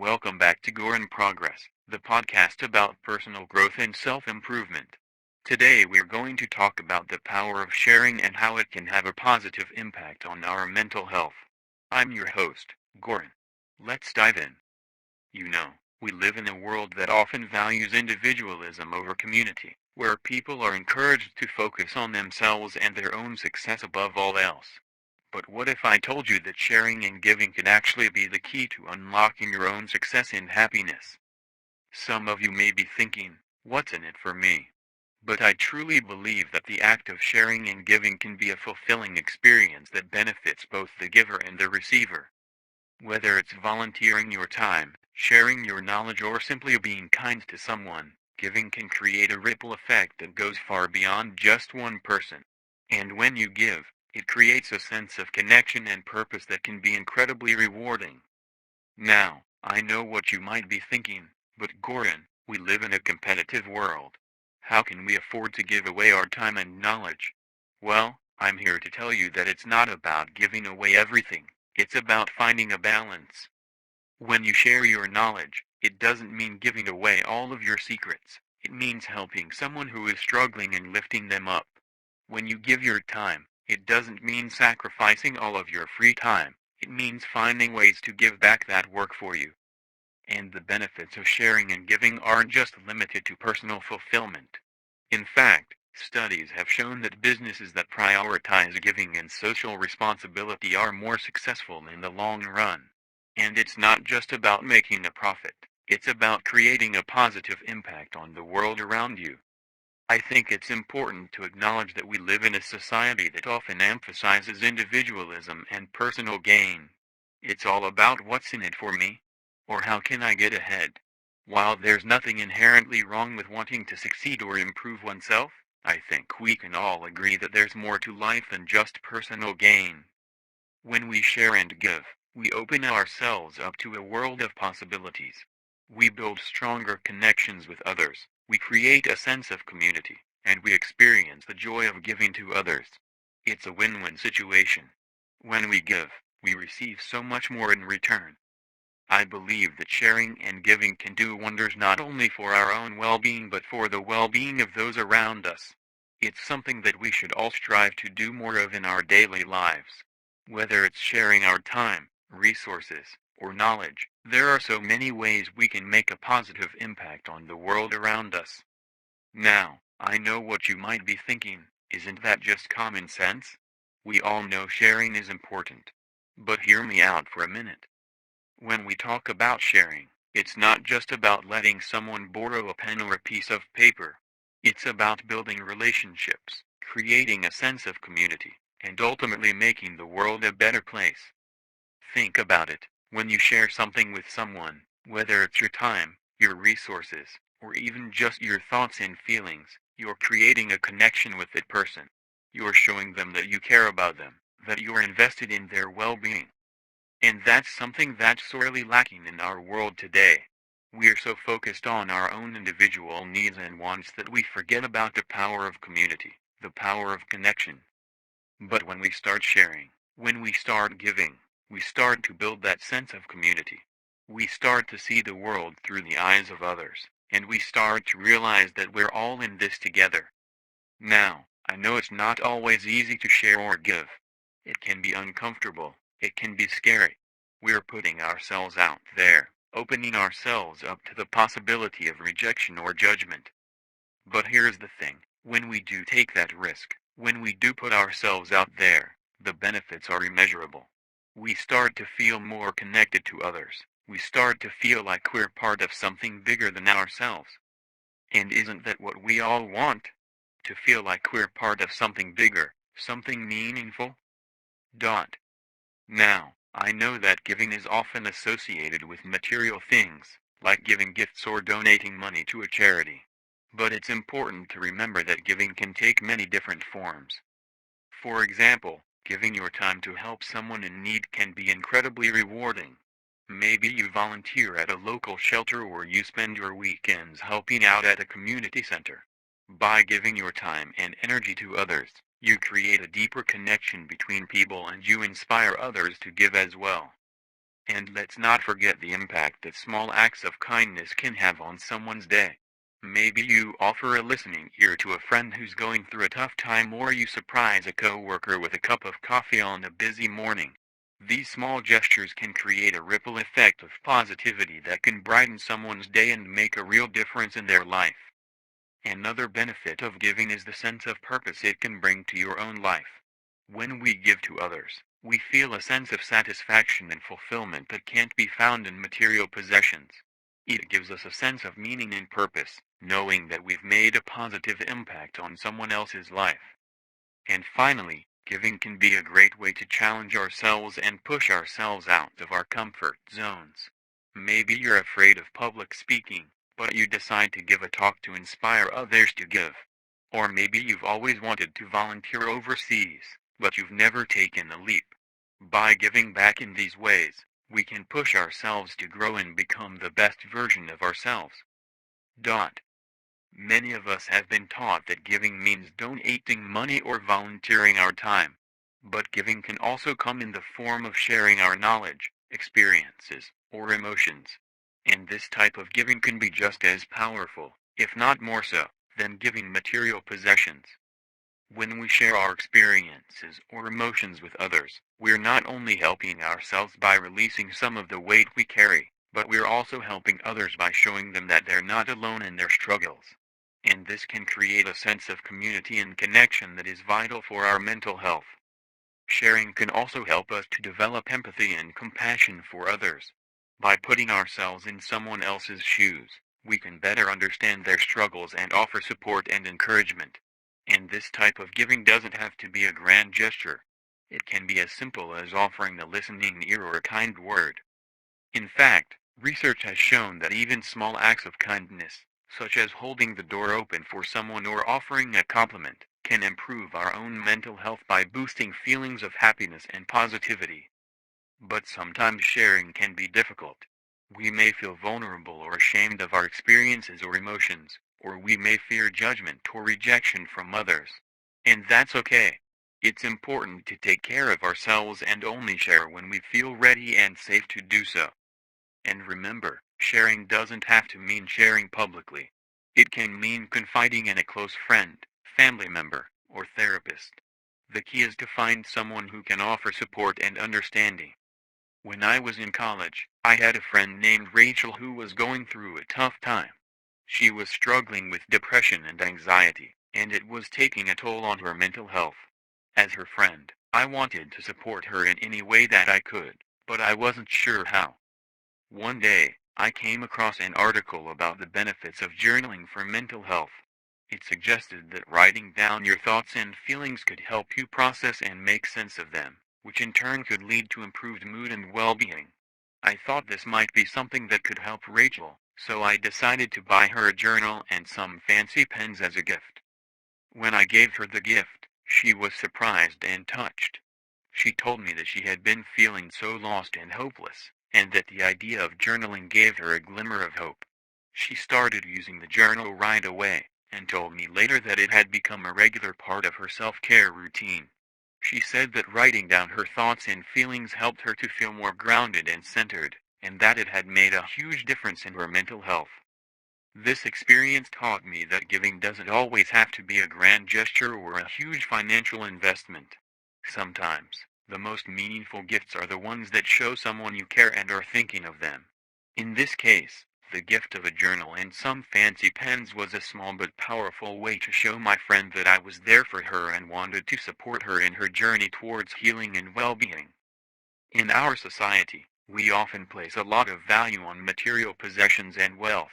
welcome back to GORIN Progress, the podcast about personal growth and self-improvement. Today we're going to talk about the power of sharing and how it can have a positive impact on our mental health. I'm your host, GORIN. Let's dive in. You know, we live in a world that often values individualism over community, where people are encouraged to focus on themselves and their own success above all else. But what if I told you that sharing and giving can actually be the key to unlocking your own success and happiness? Some of you may be thinking, what's in it for me? But I truly believe that the act of sharing and giving can be a fulfilling experience that benefits both the giver and the receiver. Whether it's volunteering your time, sharing your knowledge, or simply being kind to someone, giving can create a ripple effect that goes far beyond just one person. And when you give, it creates a sense of connection and purpose that can be incredibly rewarding. Now, I know what you might be thinking, but Gordon, we live in a competitive world. How can we afford to give away our time and knowledge? Well, I'm here to tell you that it's not about giving away everything, it's about finding a balance. When you share your knowledge, it doesn't mean giving away all of your secrets, it means helping someone who is struggling and lifting them up. When you give your time, it doesn't mean sacrificing all of your free time, it means finding ways to give back that work for you. And the benefits of sharing and giving aren't just limited to personal fulfillment. In fact, studies have shown that businesses that prioritize giving and social responsibility are more successful in the long run. And it's not just about making a profit, it's about creating a positive impact on the world around you. I think it's important to acknowledge that we live in a society that often emphasizes individualism and personal gain. It's all about what's in it for me, or how can I get ahead. While there's nothing inherently wrong with wanting to succeed or improve oneself, I think we can all agree that there's more to life than just personal gain. When we share and give, we open ourselves up to a world of possibilities. We build stronger connections with others, we create a sense of community, and we experience the joy of giving to others. It's a win-win situation. When we give, we receive so much more in return. I believe that sharing and giving can do wonders not only for our own well-being but for the well-being of those around us. It's something that we should all strive to do more of in our daily lives. Whether it's sharing our time, resources, or knowledge, there are so many ways we can make a positive impact on the world around us. Now, I know what you might be thinking, isn't that just common sense? We all know sharing is important. But hear me out for a minute. When we talk about sharing, it's not just about letting someone borrow a pen or a piece of paper. It's about building relationships, creating a sense of community, and ultimately making the world a better place. Think about it. When you share something with someone, whether it's your time, your resources, or even just your thoughts and feelings, you're creating a connection with that person. You're showing them that you care about them, that you're invested in their well-being. And that's something that's sorely lacking in our world today. We're so focused on our own individual needs and wants that we forget about the power of community, the power of connection. But when we start sharing, when we start giving, we start to build that sense of community. We start to see the world through the eyes of others, and we start to realize that we're all in this together. Now, I know it's not always easy to share or give. It can be uncomfortable, it can be scary. We're putting ourselves out there, opening ourselves up to the possibility of rejection or judgment. But here's the thing, when we do take that risk, when we do put ourselves out there, the benefits are immeasurable. We start to feel more connected to others. We start to feel like we're part of something bigger than ourselves. And isn't that what we all want? To feel like we're part of something bigger, something meaningful? Dot. Now, I know that giving is often associated with material things, like giving gifts or donating money to a charity. But it's important to remember that giving can take many different forms. For example, giving your time to help someone in need can be incredibly rewarding. Maybe you volunteer at a local shelter or you spend your weekends helping out at a community center. By giving your time and energy to others, you create a deeper connection between people and you inspire others to give as well. And let's not forget the impact that small acts of kindness can have on someone's day. Maybe you offer a listening ear to a friend who's going through a tough time, or you surprise a coworker with a cup of coffee on a busy morning. These small gestures can create a ripple effect of positivity that can brighten someone's day and make a real difference in their life. Another benefit of giving is the sense of purpose it can bring to your own life. When we give to others, we feel a sense of satisfaction and fulfillment that can't be found in material possessions. It gives us a sense of meaning and purpose, knowing that we've made a positive impact on someone else's life. And finally, giving can be a great way to challenge ourselves and push ourselves out of our comfort zones. Maybe you're afraid of public speaking, but you decide to give a talk to inspire others to give. Or maybe you've always wanted to volunteer overseas, but you've never taken the leap. By giving back in these ways, we can push ourselves to grow and become the best version of ourselves. Many of us have been taught that giving means donating money or volunteering our time. But giving can also come in the form of sharing our knowledge, experiences, or emotions. And this type of giving can be just as powerful, if not more so, than giving material possessions. When we share our experiences or emotions with others, we're not only helping ourselves by releasing some of the weight we carry, but we're also helping others by showing them that they're not alone in their struggles. And this can create a sense of community and connection that is vital for our mental health. Sharing can also help us to develop empathy and compassion for others. By putting ourselves in someone else's shoes, we can better understand their struggles and offer support and encouragement. And this type of giving doesn't have to be a grand gesture. It can be as simple as offering a listening ear or a kind word. In fact, research has shown that even small acts of kindness, such as holding the door open for someone or offering a compliment, can improve our own mental health by boosting feelings of happiness and positivity. But sometimes sharing can be difficult. We may feel vulnerable or ashamed of our experiences or emotions, or we may fear judgment or rejection from others. And that's okay. It's important to take care of ourselves and only share when we feel ready and safe to do so. And remember, sharing doesn't have to mean sharing publicly. It can mean confiding in a close friend, family member, or therapist. The key is to find someone who can offer support and understanding. When I was in college, I had a friend named Rachel who was going through a tough time. She was struggling with depression and anxiety, and it was taking a toll on her mental health. As her friend, I wanted to support her in any way that I could, but I wasn't sure how. One day, I came across an article about the benefits of journaling for mental health. It suggested that writing down your thoughts and feelings could help you process and make sense of them, which in turn could lead to improved mood and well-being. I thought this might be something that could help Rachel, so I decided to buy her a journal and some fancy pens as a gift. When I gave her the gift, she was surprised and touched. She told me that she had been feeling so lost and hopeless, and that the idea of journaling gave her a glimmer of hope. She started using the journal right away, and told me later that it had become a regular part of her self-care routine. She said that writing down her thoughts and feelings helped her to feel more grounded and centered, and that it had made a huge difference in her mental health. This experience taught me that giving doesn't always have to be a grand gesture or a huge financial investment. Sometimes, the most meaningful gifts are the ones that show someone you care and are thinking of them. In this case, the gift of a journal and some fancy pens was a small but powerful way to show my friend that I was there for her and wanted to support her in her journey towards healing and well-being. In our society, we often place a lot of value on material possessions and wealth.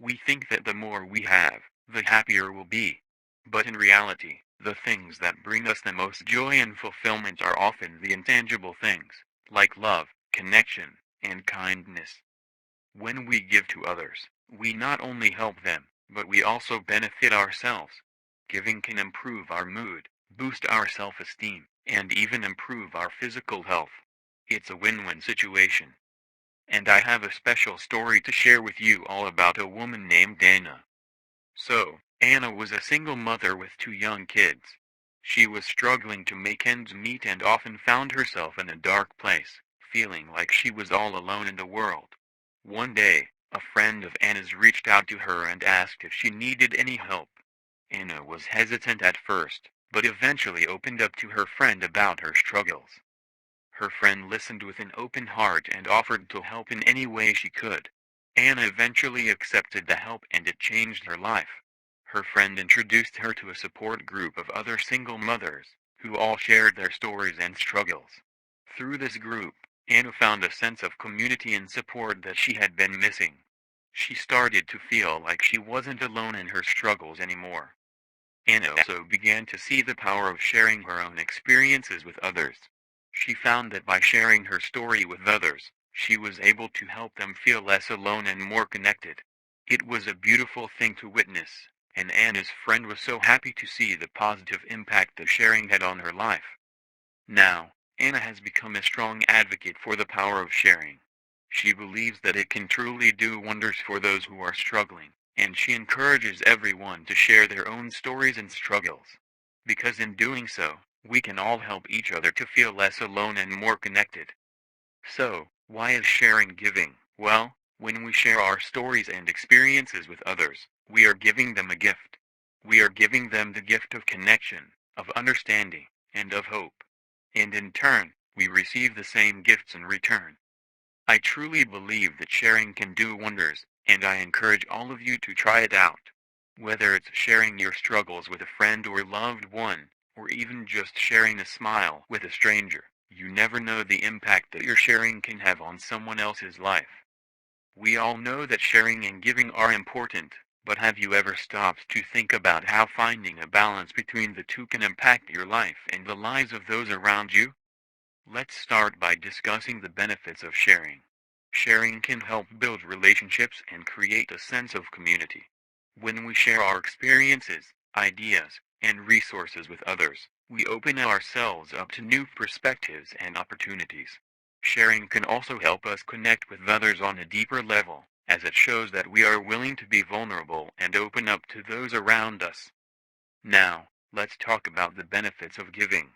We think that the more we have, the happier we'll be. But in reality, the things that bring us the most joy and fulfillment are often the intangible things, like love, connection, and kindness. When we give to others, we not only help them, but we also benefit ourselves. Giving can improve our mood, boost our self-esteem, and even improve our physical health. It's a win-win situation. And I have a special story to share with you all about a woman named Anna. So, Anna was a single mother with two young kids. She was struggling to make ends meet and often found herself in a dark place, feeling like she was all alone in the world. One day, a friend of Anna's reached out to her and asked if she needed any help. Anna was hesitant at first, but eventually opened up to her friend about her struggles. Her friend listened with an open heart and offered to help in any way she could. Anna eventually accepted the help and it changed her life. Her friend introduced her to a support group of other single mothers, who all shared their stories and struggles. Through this group, Anna found a sense of community and support that she had been missing. She started to feel like she wasn't alone in her struggles anymore. Anna also began to see the power of sharing her own experiences with others. She found that by sharing her story with others, she was able to help them feel less alone and more connected. It was a beautiful thing to witness, and Anna's friend was so happy to see the positive impact that sharing had on her life. Now, Anna has become a strong advocate for the power of sharing. She believes that it can truly do wonders for those who are struggling, and she encourages everyone to share their own stories and struggles. Because in doing so, we can all help each other to feel less alone and more connected. So, why is sharing giving? Well, when we share our stories and experiences with others, we are giving them a gift. We are giving them the gift of connection, of understanding, and of hope. And in turn, we receive the same gifts in return. I truly believe that sharing can do wonders, and I encourage all of you to try it out. Whether it's sharing your struggles with a friend or loved one, or even just sharing a smile with a stranger, you never know the impact that your sharing can have on someone else's life. We all know that sharing and giving are important, but have you ever stopped to think about how finding a balance between the two can impact your life and the lives of those around you? Let's start by discussing the benefits of sharing. Sharing can help build relationships and create a sense of community. When we share our experiences, ideas, and resources with others, we open ourselves up to new perspectives and opportunities. Sharing can also help us connect with others on a deeper level, as it shows that we are willing to be vulnerable and open up to those around us. Now, let's talk about the benefits of giving.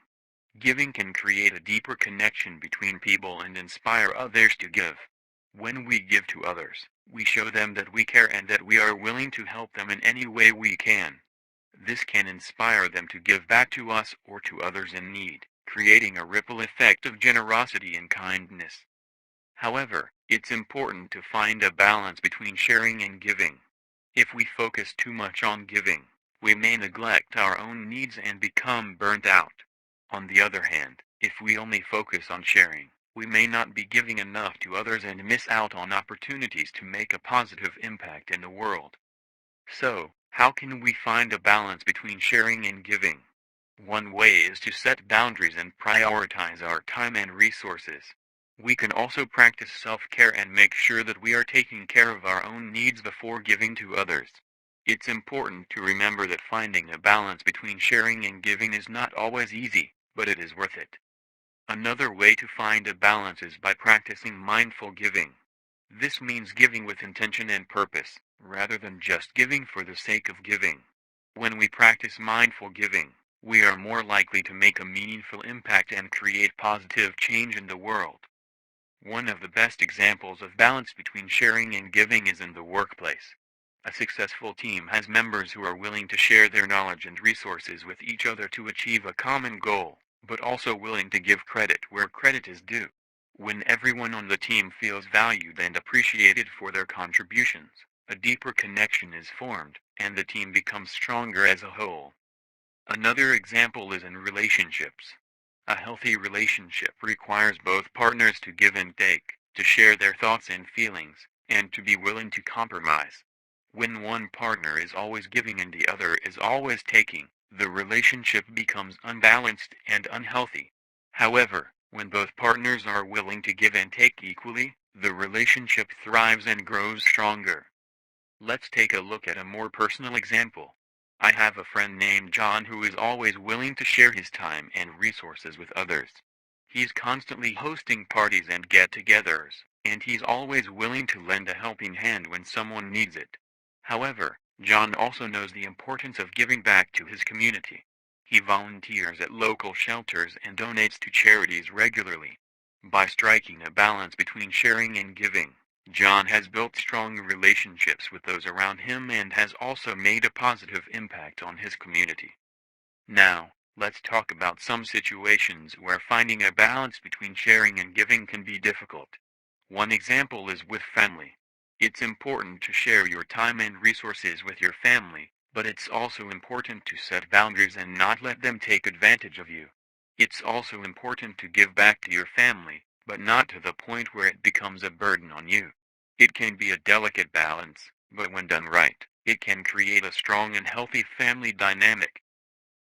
Giving can create a deeper connection between people and inspire others to give. When we give to others, we show them that we care and that we are willing to help them in any way we can. This can inspire them to give back to us or to others in need, creating a ripple effect of generosity and kindness. However, it's important to find a balance between sharing and giving. If we focus too much on giving, we may neglect our own needs and become burnt out. On the other hand, if we only focus on sharing, we may not be giving enough to others and miss out on opportunities to make a positive impact in the world. So, how can we find a balance between sharing and giving? One way is to set boundaries and prioritize our time and resources. We can also practice self-care and make sure that we are taking care of our own needs before giving to others. It's important to remember that finding a balance between sharing and giving is not always easy, but it is worth it. Another way to find a balance is by practicing mindful giving. This means giving with intention and purpose, rather than just giving for the sake of giving. When we practice mindful giving, we are more likely to make a meaningful impact and create positive change in the world. One of the best examples of balance between sharing and giving is in the workplace. A successful team has members who are willing to share their knowledge and resources with each other to achieve a common goal, but also willing to give credit where credit is due. When everyone on the team feels valued and appreciated for their contributions, a deeper connection is formed, and the team becomes stronger as a whole. Another example is in relationships. A healthy relationship requires both partners to give and take, to share their thoughts and feelings, and to be willing to compromise. When one partner is always giving and the other is always taking, the relationship becomes unbalanced and unhealthy. However, when both partners are willing to give and take equally, the relationship thrives and grows stronger. Let's take a look at a more personal example. I have a friend named John who is always willing to share his time and resources with others. He's constantly hosting parties and get-togethers, and he's always willing to lend a helping hand when someone needs it. However, John also knows the importance of giving back to his community. He volunteers at local shelters and donates to charities regularly. By striking a balance between sharing and giving, John has built strong relationships with those around him and has also made a positive impact on his community. Now, let's talk about some situations where finding a balance between sharing and giving can be difficult. One example is with family. It's important to share your time and resources with your family, but it's also important to set boundaries and not let them take advantage of you. It's also important to give back to your family, but not to the point where it becomes a burden on you. It can be a delicate balance, but when done right, it can create a strong and healthy family dynamic.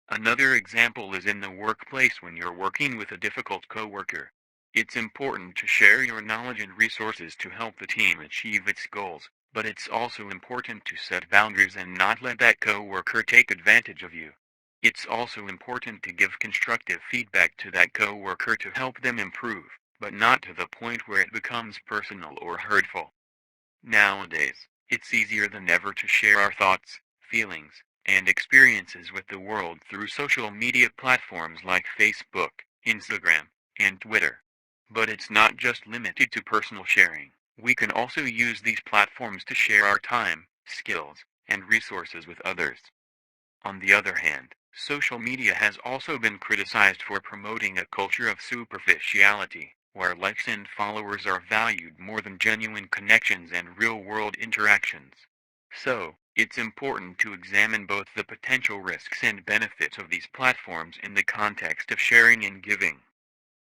Another example is in the workplace when you're working with a difficult coworker. It's important to share your knowledge and resources to help the team achieve its goals, but it's also important to set boundaries and not let that coworker take advantage of you. It's also important to give constructive feedback to that coworker to help them improve, but not to the point where it becomes personal or hurtful. Nowadays, it's easier than ever to share our thoughts, feelings, and experiences with the world through social media platforms like Facebook, Instagram, and Twitter. But it's not just limited to personal sharing. We can also use these platforms to share our time, skills, and resources with others. On the other hand, social media has also been criticized for promoting a culture of superficiality, where likes and followers are valued more than genuine connections and real-world interactions. So, it's important to examine both the potential risks and benefits of these platforms in the context of sharing and giving.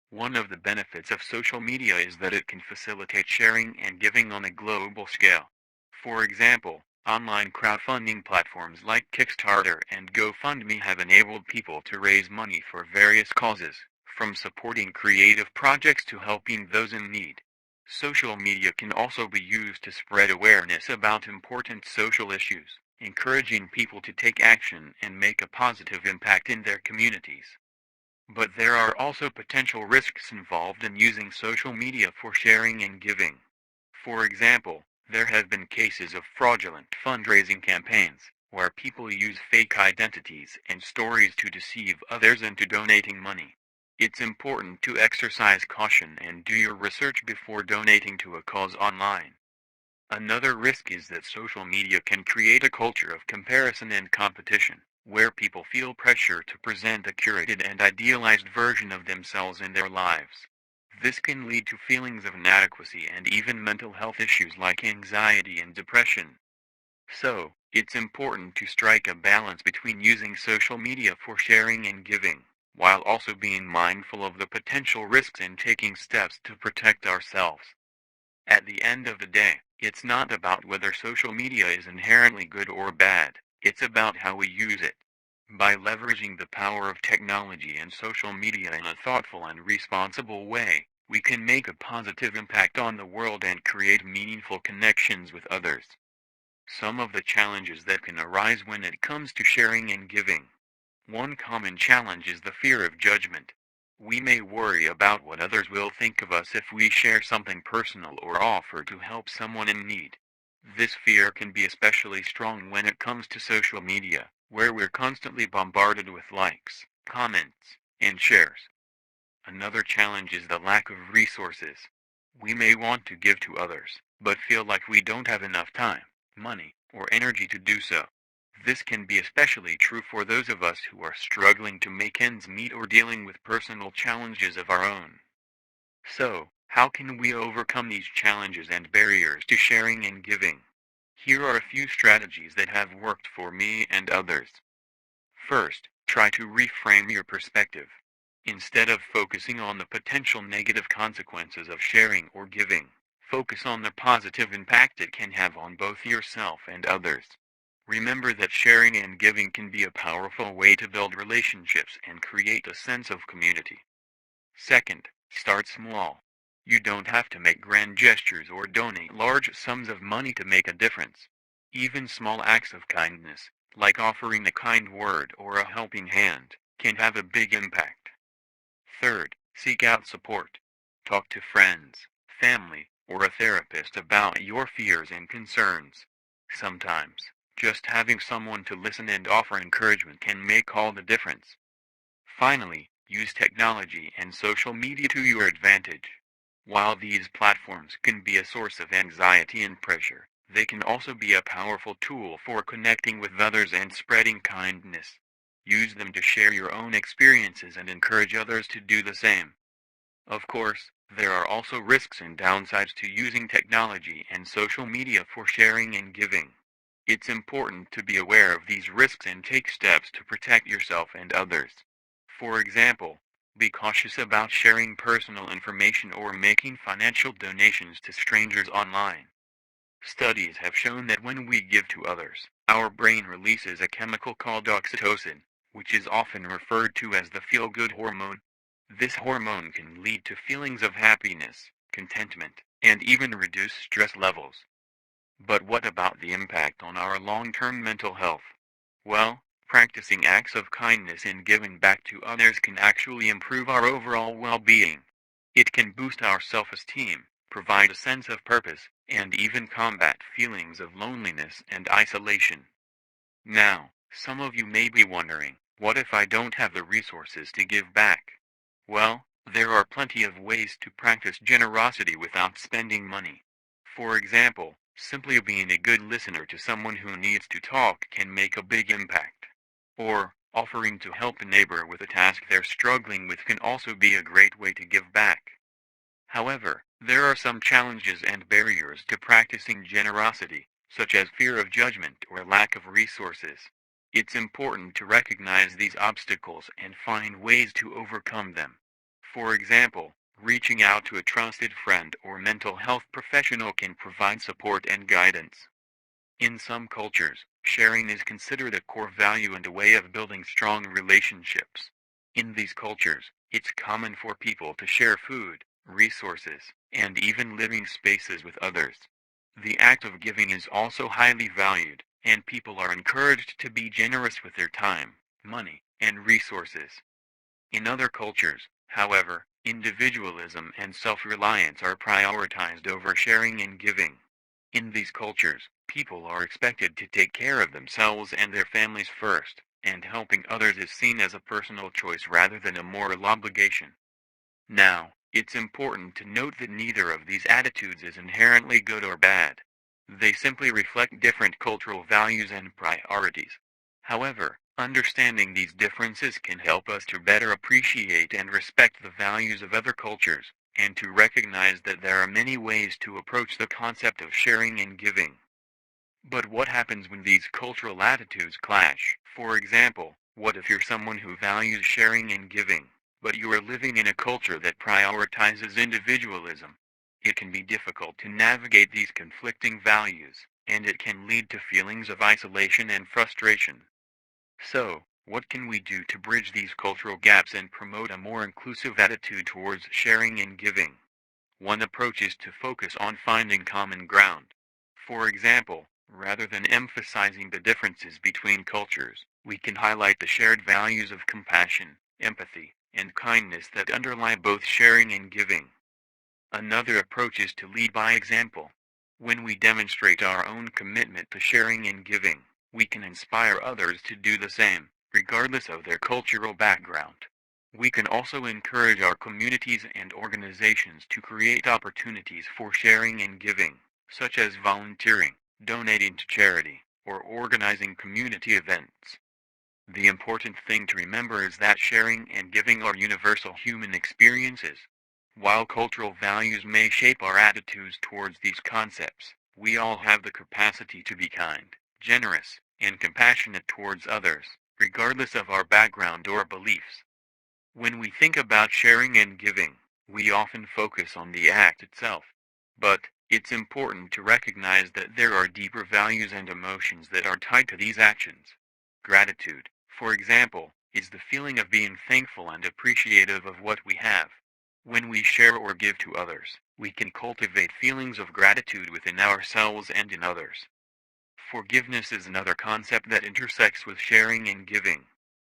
One of the benefits of social media is that it can facilitate sharing and giving on a global scale. For example, online crowdfunding platforms like Kickstarter and GoFundMe have enabled people to raise money for various causes, from supporting creative projects to helping those in need. Social media can also be used to spread awareness about important social issues, encouraging people to take action and make a positive impact in their communities. But there are also potential risks involved in using social media for sharing and giving. For example, there have been cases of fraudulent fundraising campaigns, where people use fake identities and stories to deceive others into donating money. It's important to exercise caution and do your research before donating to a cause online. Another risk is that social media can create a culture of comparison and competition, where people feel pressure to present a curated and idealized version of themselves in their lives. This can lead to feelings of inadequacy and even mental health issues like anxiety and depression. So, it's important to strike a balance between using social media for sharing and giving, while also being mindful of the potential risks and taking steps to protect ourselves. At the end of the day, it's not about whether social media is inherently good or bad, it's about how we use it. By leveraging the power of technology and social media in a thoughtful and responsible way, we can make a positive impact on the world and create meaningful connections with others. Some of the challenges that can arise when it comes to sharing and giving. One common challenge is the fear of judgment. We may worry about what others will think of us if we share something personal or offer to help someone in need. This fear can be especially strong when it comes to social media, where we're constantly bombarded with likes, comments, and shares. Another challenge is the lack of resources. We may want to give to others, but feel like we don't have enough time, money, or energy to do so. This can be especially true for those of us who are struggling to make ends meet or dealing with personal challenges of our own. So, how can we overcome these challenges and barriers to sharing and giving? Here are a few strategies that have worked for me and others. First, try to reframe your perspective. Instead of focusing on the potential negative consequences of sharing or giving, focus on the positive impact it can have on both yourself and others. Remember that sharing and giving can be a powerful way to build relationships and create a sense of community. Second, start small. You don't have to make grand gestures or donate large sums of money to make a difference. Even small acts of kindness, like offering a kind word or a helping hand, can have a big impact. Third, seek out support. Talk to friends, family, or a therapist about your fears and concerns. Sometimes, just having someone to listen and offer encouragement can make all the difference. Finally, Use technology and social media to your advantage. While these platforms can be a source of anxiety and pressure, they can also be a powerful tool for connecting with others and spreading kindness. Use them to share your own experiences and encourage others to do the same. Of course, there are also risks and downsides to using technology and social media for sharing and giving. It's important to be aware of these risks and take steps to protect yourself and others. For example, be cautious about sharing personal information or making financial donations to strangers online. Studies have shown that when we give to others, our brain releases a chemical called oxytocin, which is often referred to as the feel-good hormone. This hormone can lead to feelings of happiness, contentment, and even reduce stress levels. But what about the impact on our long-term mental health? Well, practicing acts of kindness and giving back to others can actually improve our overall well-being. It can boost our self-esteem, provide a sense of purpose, and even combat feelings of loneliness and isolation. Now, some of you may be wondering, what if I don't have the resources to give back? Well, there are plenty of ways to practice generosity without spending money. For example, simply being a good listener to someone who needs to talk can make a big impact. Or, offering to help a neighbor with a task they're struggling with can also be a great way to give back. However, there are some challenges and barriers to practicing generosity, such as fear of judgment or lack of resources. It's important to recognize these obstacles and find ways to overcome them. For example, reaching out to a trusted friend or mental health professional can provide support and guidance. In some cultures, sharing is considered a core value and a way of building strong relationships. In these cultures, it's common for people to share food, resources, and even living spaces with others. The act of giving is also highly valued, and people are encouraged to be generous with their time, money, and resources. In other cultures, however, individualism and self-reliance are prioritized over sharing and giving. In these cultures, people are expected to take care of themselves and their families first, and helping others is seen as a personal choice rather than a moral obligation. Now, it's important to note that neither of these attitudes is inherently good or bad. They simply reflect different cultural values and priorities. However, understanding these differences can help us to better appreciate and respect the values of other cultures, and to recognize that there are many ways to approach the concept of sharing and giving. But what happens when these cultural attitudes clash? For example, what if you're someone who values sharing and giving, but you are living in a culture that prioritizes individualism? It can be difficult to navigate these conflicting values, and it can lead to feelings of isolation and frustration. So, what can we do to bridge these cultural gaps and promote a more inclusive attitude towards sharing and giving? One approach is to focus on finding common ground. For example, rather than emphasizing the differences between cultures, we can highlight the shared values of compassion, empathy, and kindness that underlie both sharing and giving. Another approach is to lead by example. When we demonstrate our own commitment to sharing and giving, we can inspire others to do the same, regardless of their cultural background. We can also encourage our communities and organizations to create opportunities for sharing and giving, such as volunteering, donating to charity, or organizing community events. The important thing to remember is that sharing and giving are universal human experiences. While cultural values may shape our attitudes towards these concepts, we all have the capacity to be kind, generous, and compassionate towards others, regardless of our background or beliefs. When we think about sharing and giving, we often focus on the act itself. But, it's important to recognize that there are deeper values and emotions that are tied to these actions. Gratitude, for example, is the feeling of being thankful and appreciative of what we have. When we share or give to others, we can cultivate feelings of gratitude within ourselves and in others. Forgiveness is another concept that intersects with sharing and giving.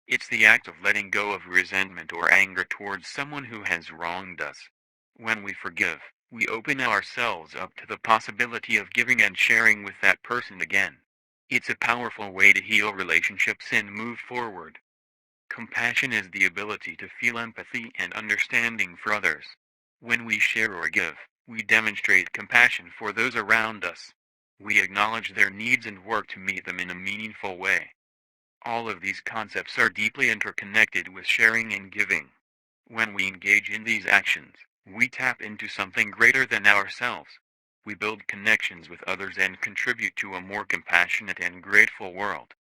It's the act of letting go of resentment or anger towards someone who has wronged us. When we forgive, we open ourselves up to the possibility of giving and sharing with that person again. It's a powerful way to heal relationships and move forward. Compassion is the ability to feel empathy and understanding for others. When we share or give, we demonstrate compassion for those around us. We acknowledge their needs and work to meet them in a meaningful way. All of these concepts are deeply interconnected with sharing and giving. When we engage in these actions, we tap into something greater than ourselves. We build connections with others and contribute to a more compassionate and grateful world.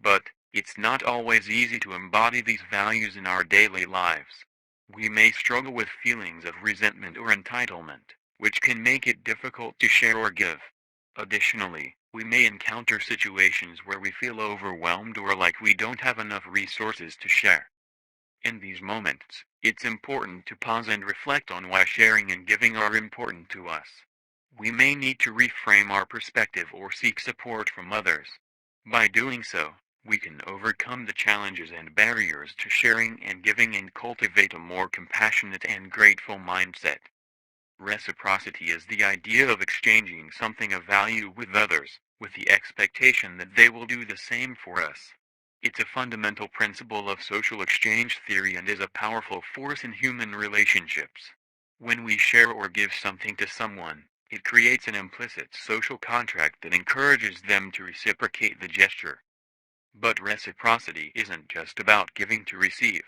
But, it's not always easy to embody these values in our daily lives. We may struggle with feelings of resentment or entitlement, which can make it difficult to share or give. Additionally, we may encounter situations where we feel overwhelmed or like we don't have enough resources to share. In these moments, it's important to pause and reflect on why sharing and giving are important to us. We may need to reframe our perspective or seek support from others. By doing so, we can overcome the challenges and barriers to sharing and giving and cultivate a more compassionate and grateful mindset. Reciprocity is the idea of exchanging something of value with others, with the expectation that they will do the same for us. It's a fundamental principle of social exchange theory and is a powerful force in human relationships. When we share or give something to someone, it creates an implicit social contract that encourages them to reciprocate the gesture. But reciprocity isn't just about giving to receive.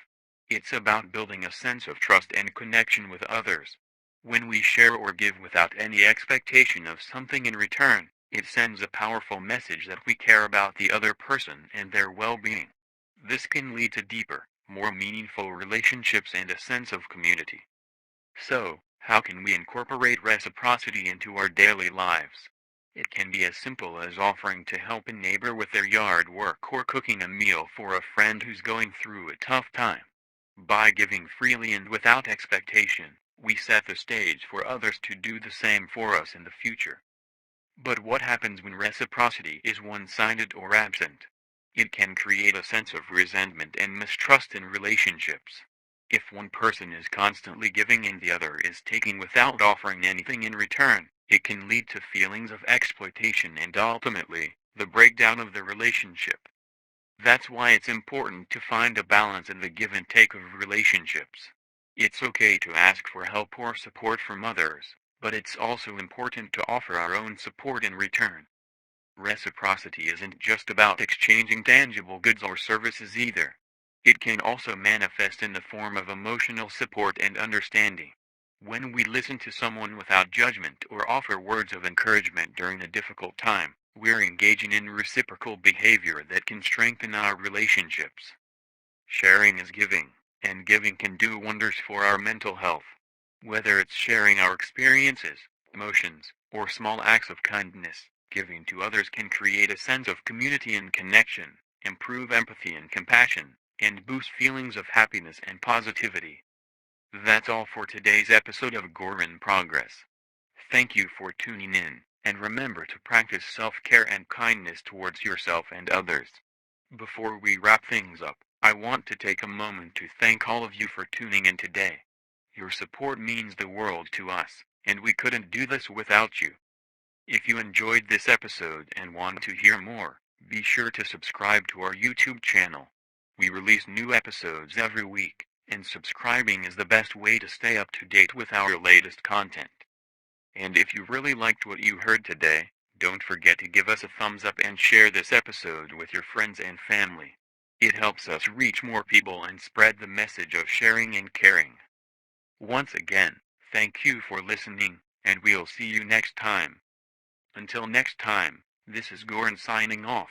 It's about building a sense of trust and connection with others. When we share or give without any expectation of something in return, it sends a powerful message that we care about the other person and their well-being. This can lead to deeper, more meaningful relationships and a sense of community. So, how can we incorporate reciprocity into our daily lives? It can be as simple as offering to help a neighbor with their yard work or cooking a meal for a friend who's going through a tough time. By giving freely and without expectation, we set the stage for others to do the same for us in the future. But what happens when reciprocity is one-sided or absent? It can create a sense of resentment and mistrust in relationships. If one person is constantly giving and the other is taking without offering anything in return, it can lead to feelings of exploitation and ultimately, the breakdown of the relationship. That's why it's important to find a balance in the give and take of relationships. It's okay to ask for help or support from others, but it's also important to offer our own support in return. Reciprocity isn't just about exchanging tangible goods or services either. It can also manifest in the form of emotional support and understanding. When we listen to someone without judgment or offer words of encouragement during a difficult time, we're engaging in reciprocal behavior that can strengthen our relationships. Sharing is giving, and giving can do wonders for our mental health. Whether it's sharing our experiences, emotions, or small acts of kindness, giving to others can create a sense of community and connection, improve empathy and compassion, and boost feelings of happiness and positivity. That's all for today's episode of GORIN Progress. Thank you for tuning in, and remember to practice self-care and kindness towards yourself and others. Before we wrap things up, I want to take a moment to thank all of you for tuning in today. Your support means the world to us, and we couldn't do this without you. If you enjoyed this episode and want to hear more, be sure to subscribe to our YouTube channel. We release new episodes every week, and subscribing is the best way to stay up to date with our latest content. And if you really liked what you heard today, don't forget to give us a thumbs up and share this episode with your friends and family. It helps us reach more people and spread the message of sharing and caring. Once again, thank you for listening, and we'll see you next time. Until next time, this is Goran signing off.